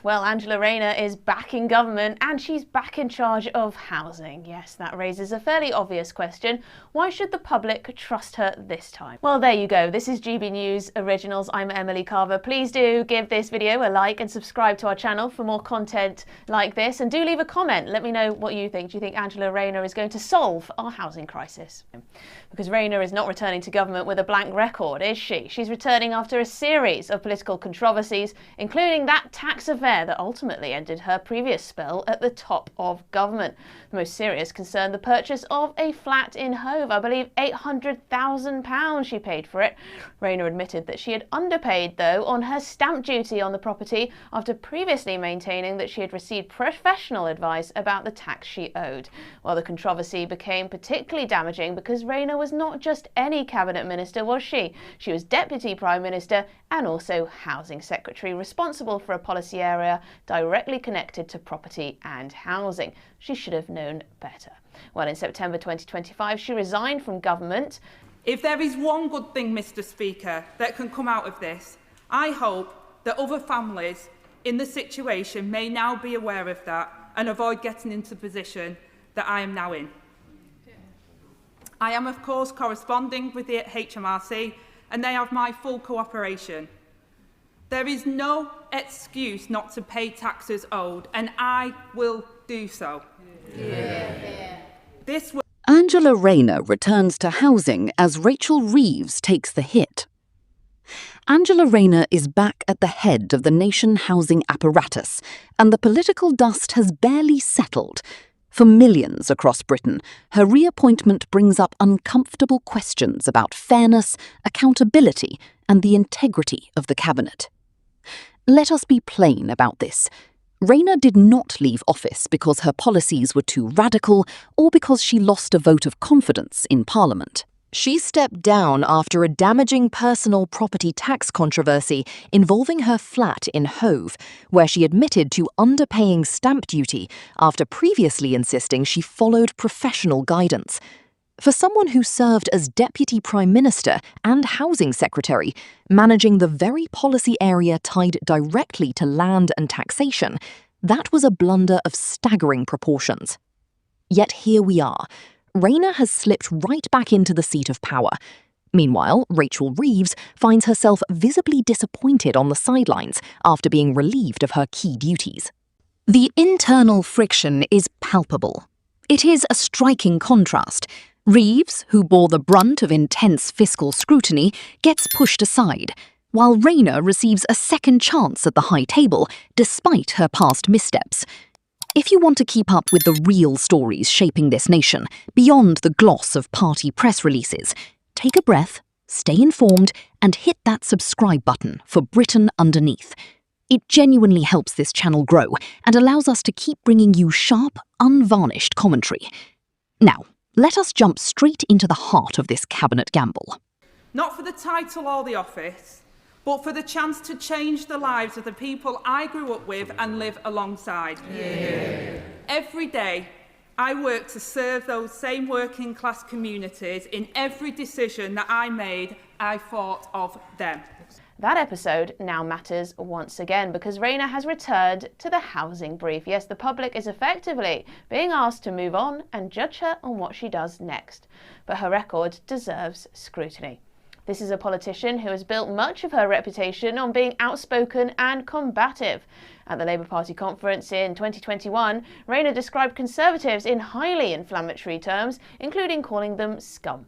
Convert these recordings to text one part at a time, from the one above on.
Well, Angela Rayner is back in government and she's back in charge of housing. Yes, that raises a fairly obvious question. Why should the public trust her this time? Well, there you go. This is GB News Originals. I'm Emily Carver. Please do give this video a like and subscribe to our channel for more content like this. And do leave a comment. Let me know what you think. Do you think Angela Rayner is going to solve our housing crisis? Because Rayner is not returning to government with a blank record, is she? She's returning after a series of political controversies, including that tax affair that ultimately ended her previous spell at the top of government. The most serious concerned the purchase of a flat in Hove. I believe £800,000 she paid for it. Rayner admitted that she had underpaid, though, on her stamp duty on the property after previously maintaining that she had received professional advice about the tax she owed. Well, the controversy became particularly damaging because Rayner was not just any cabinet minister, was she? She was Deputy Prime Minister and also Housing Secretary, responsible for a policy area directly connected to property and housing. She should have known better. Well, in September 2025, she resigned from government. If there is one good thing, Mr. Speaker, that can come out of this, I hope that other families in the situation may now be aware of that and avoid getting into the position that I am now in. I am, of course, corresponding with the HMRC and they have my full cooperation. There is no excuse not to pay taxes owed, and I will do so. Angela Rayner returns to housing as Rachel Reeves takes the hit. Angela Rayner is back at the head of the nation housing apparatus, and the political dust has barely settled. For millions across Britain, her reappointment brings up uncomfortable questions about fairness, accountability, and the integrity of the cabinet. Let us be plain about this. Rayner did not leave office because her policies were too radical or because she lost a vote of confidence in Parliament. She stepped down after a damaging personal property tax controversy involving her flat in Hove, where she admitted to underpaying stamp duty after previously insisting she followed professional guidance. For someone who served as Deputy Prime Minister and Housing Secretary, managing the very policy area tied directly to land and taxation, that was a blunder of staggering proportions. Yet here we are. Rayner has slipped right back into the seat of power. Meanwhile, Rachel Reeves finds herself visibly disappointed on the sidelines after being relieved of her key duties. The internal friction is palpable. It is a striking contrast. Reeves, who bore the brunt of intense fiscal scrutiny, gets pushed aside, while Rayner receives a second chance at the high table, despite her past missteps. If you want to keep up with the real stories shaping this nation, beyond the gloss of party press releases, take a breath, stay informed, and hit that subscribe button for Britain Underneath. It genuinely helps this channel grow and allows us to keep bringing you sharp, unvarnished commentary. Now, let us jump straight into the heart of this cabinet gamble. Not for the title or the office, but for the chance to change the lives of the people I grew up with and live alongside. Yeah. Every day, I work to serve those same working class communities. In every decision that I made, I thought of them. That episode now matters once again because Rayner has returned to the housing brief. Yes, the public is effectively being asked to move on and judge her on what she does next. But her record deserves scrutiny. This is a politician who has built much of her reputation on being outspoken and combative. At the Labour Party conference in 2021, Rayner described Conservatives in highly inflammatory terms, including calling them scum.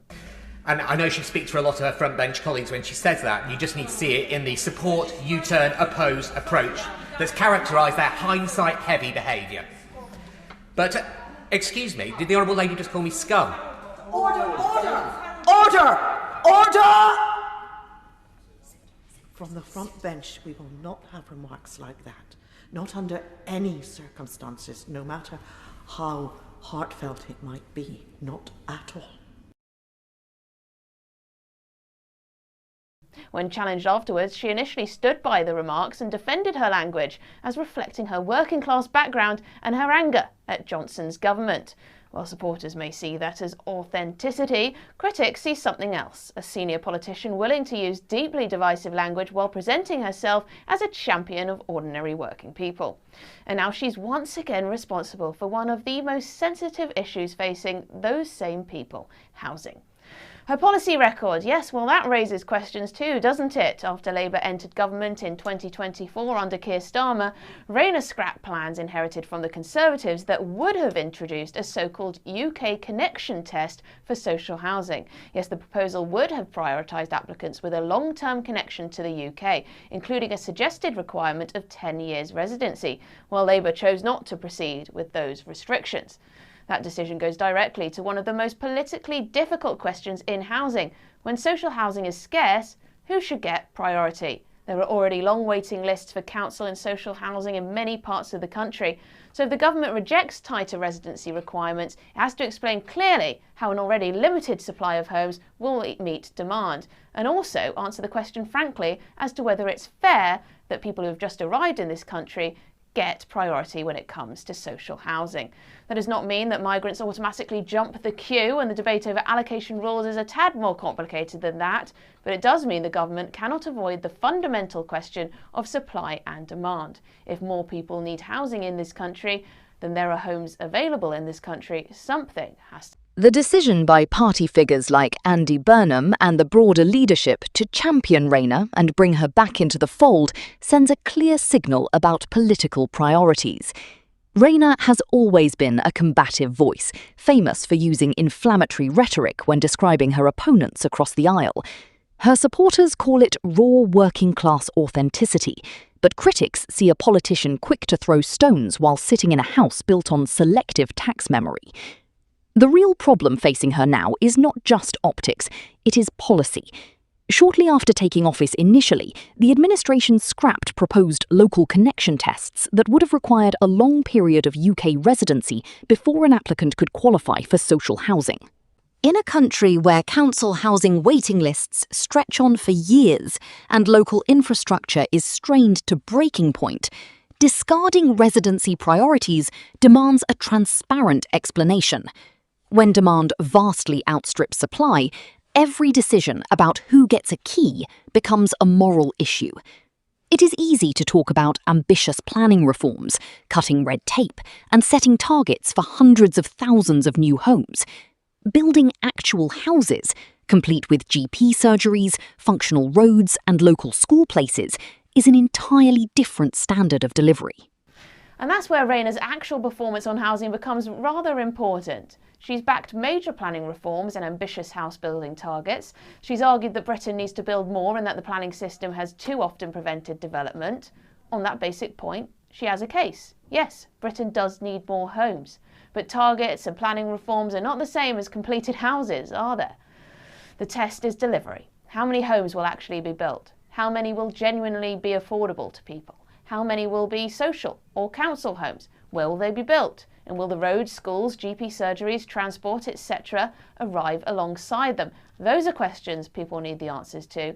And I know she speaks for a lot of her frontbench colleagues when she says that. You just need to see it in the support, U-turn, oppose approach that's characterised their hindsight-heavy behaviour. But, excuse me, did the Honourable Lady just call me scum? Order! Order! Order! Order! From the front bench, we will not have remarks like that. Not under any circumstances, no matter how heartfelt it might be. Not at all. When challenged afterwards, she initially stood by the remarks and defended her language as reflecting her working-class background and her anger at Johnson's government. While supporters may see that as authenticity, critics see something else: a senior politician willing to use deeply divisive language while presenting herself as a champion of ordinary working people. And now she's once again responsible for one of the most sensitive issues facing those same people: housing. Her policy record, yes, well, that raises questions too, doesn't it? After Labour entered government in 2024 under Keir Starmer, Rayner scrapped plans inherited from the Conservatives that would have introduced a so-called UK connection test for social housing. Yes, the proposal would have prioritised applicants with a long-term connection to the UK, including a suggested requirement of 10 years residency, while Labour chose not to proceed with those restrictions. That decision goes directly to one of the most politically difficult questions in housing. When social housing is scarce, who should get priority? There are already long waiting lists for council and social housing in many parts of the country. So if the government rejects tighter residency requirements, it has to explain clearly how an already limited supply of homes will meet demand, and also answer the question frankly as to whether it's fair that people who have just arrived in this country get priority when it comes to social housing. That does not mean that migrants automatically jump the queue, and the debate over allocation rules is a tad more complicated than that, but it does mean the government cannot avoid the fundamental question of supply and demand. If more people need housing in this country than there are homes available in this country, something has to. The decision by party figures like Andy Burnham and the broader leadership to champion Rayner and bring her back into the fold sends a clear signal about political priorities. Rayner has always been a combative voice, famous for using inflammatory rhetoric when describing her opponents across the aisle. Her supporters call it raw working-class authenticity, but critics see a politician quick to throw stones while sitting in a house built on selective tax memory. The real problem facing her now is not just optics, it is policy. Shortly after taking office initially, the administration scrapped proposed local connection tests that would have required a long period of UK residency before an applicant could qualify for social housing. In a country where council housing waiting lists stretch on for years and local infrastructure is strained to breaking point, discarding residency priorities demands a transparent explanation. When demand vastly outstrips supply, every decision about who gets a key becomes a moral issue. It is easy to talk about ambitious planning reforms, cutting red tape, and setting targets for hundreds of thousands of new homes. Building actual houses, complete with GP surgeries, functional roads, and local school places, is an entirely different standard of delivery. And that's where Rayner's actual performance on housing becomes rather important. She's backed major planning reforms and ambitious house building targets. She's argued that Britain needs to build more and that the planning system has too often prevented development. On that basic point, she has a case. Yes, Britain does need more homes. But targets and planning reforms are not the same as completed houses, are there? The test is delivery. How many homes will actually be built? How many will genuinely be affordable to people? How many will be social or council homes? Where will they be built? And will the roads, schools, GP surgeries, transport, etc. arrive alongside them? Those are questions people need the answers to.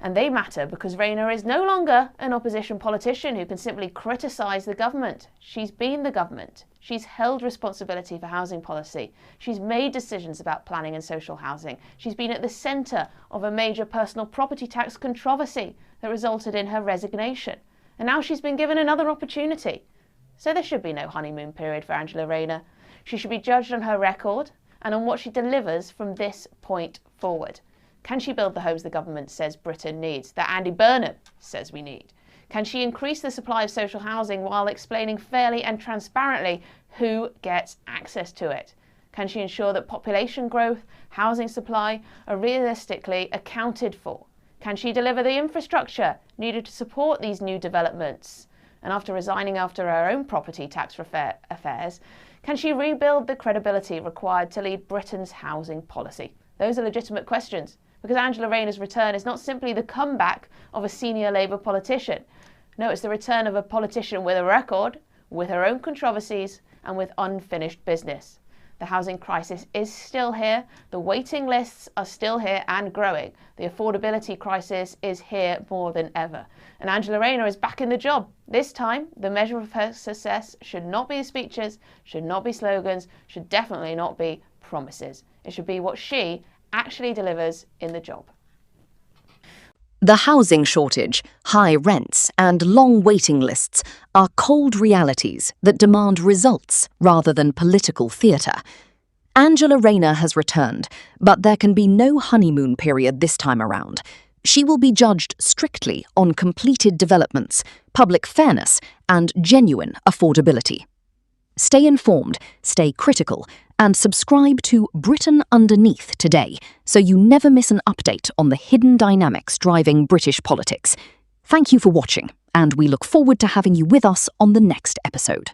And they matter because Rayner is no longer an opposition politician who can simply criticise the government. She's been the government. She's held responsibility for housing policy. She's made decisions about planning and social housing. She's been at the centre of a major personal property tax controversy that resulted in her resignation. And now she's been given another opportunity. So there should be no honeymoon period for Angela Rayner. She should be judged on her record and on what she delivers from this point forward. Can she build the homes the government says Britain needs, that Andy Burnham says we need? Can she increase the supply of social housing while explaining fairly and transparently who gets access to it? Can she ensure that population growth, housing supply are realistically accounted for? Can she deliver the infrastructure needed to support these new developments? And after resigning after her own property tax affairs, can she rebuild the credibility required to lead Britain's housing policy? Those are legitimate questions, because Angela Rayner's return is not simply the comeback of a senior Labour politician. No, it's the return of a politician with a record, with her own controversies, and with unfinished business. The housing crisis is still here, the waiting lists are still here and growing. The affordability crisis is here more than ever. And Angela Rayner is back in the job. This time, the measure of her success should not be speeches, should not be slogans, should definitely not be promises. It should be what she actually delivers in the job. The housing shortage, high rents, and long waiting lists are cold realities that demand results rather than political theatre. Angela Rayner has returned, but there can be no honeymoon period this time around. She will be judged strictly on completed developments, public fairness, and genuine affordability. Stay informed, stay critical, and subscribe to Britain Underneath today so you never miss an update on the hidden dynamics driving British politics. Thank you for watching, and we look forward to having you with us on the next episode.